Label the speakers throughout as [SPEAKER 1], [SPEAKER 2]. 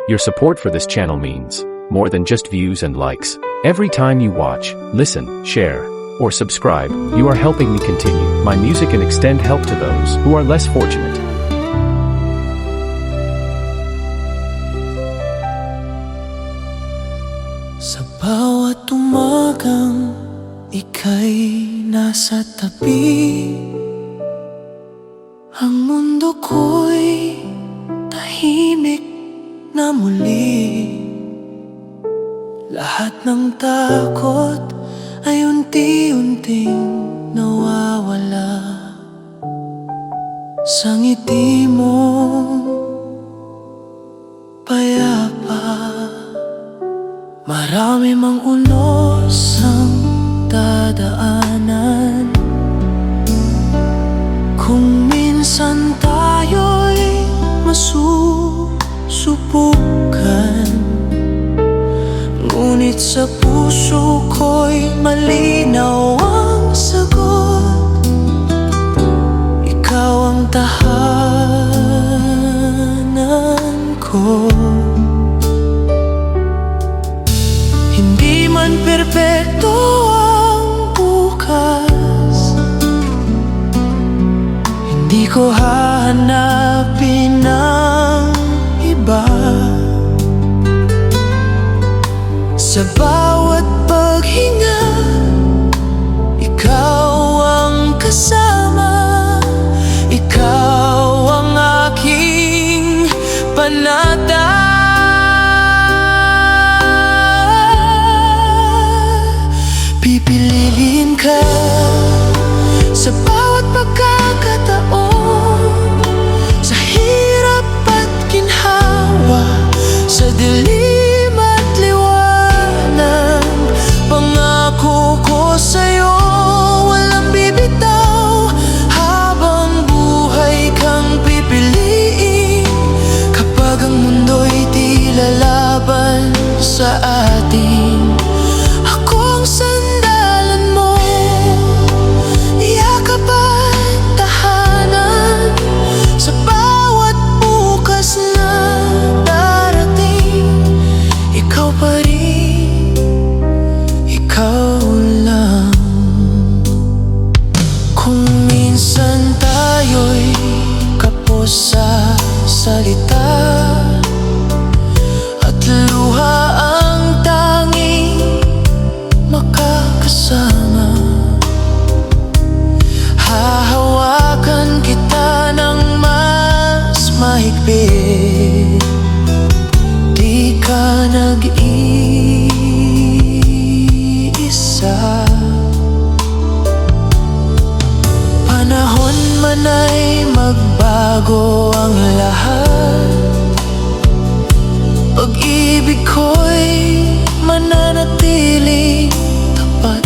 [SPEAKER 1] Your support for this channel means more than just views and likes. Every time you watch, listen, share, or subscribe, you are helping me continue my music and extend help to those who are less fortunate.
[SPEAKER 2] Sa bawat umagang ika'y nasa tabi, ang mundo ko'y tahimik na muli. Lahat ng takot ay unti-unting nawawala sa ngiti mong payapa. Marami mang unos ang dadaanan, kung minsan tayo'y masusubukan. Ngunit sa puso ko'y malinaw ang sagot, ikaw ang tahanan ko. Hindi man perpekto ang bukas, hindi ko hahanapin ang iba. Sa bawat paghinga, ikaw ang kasama, ikaw ang aking panata. Pipiliin ka sa bawat pagkakataon, sa hirap at ginhawa, sa dilim at liwanag. Pangako ko sa'yo, walang bibitaw, habang buhay kang pipiliin. Kapag ang mundo'y di lalaban sa atin, ako ang sandalan mo, yakap at tahanan. Sa bawat bukas na darating, ikaw pa rin, ikaw lang. Kung minsan tayo'y kapos sa salita, at luha ang tanging makakasama, hahawakan kita ng mas mahigpit. Di ka nag-iisa. Panahon man ay magbago ang lahat, pag-ibig ko'y mananatiling tapat.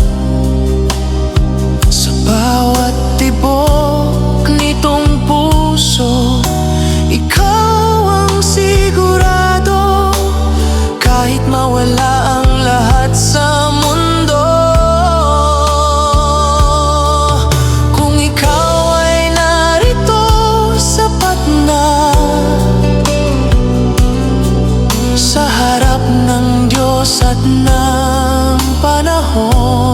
[SPEAKER 2] Sa bawat tibok nitong puso, ikaw ang sigurado. Kahit mawala ang lahat sa mundo, kung ikaw ay narito, sapat na. Sa harap ng Diyos at ng panahon,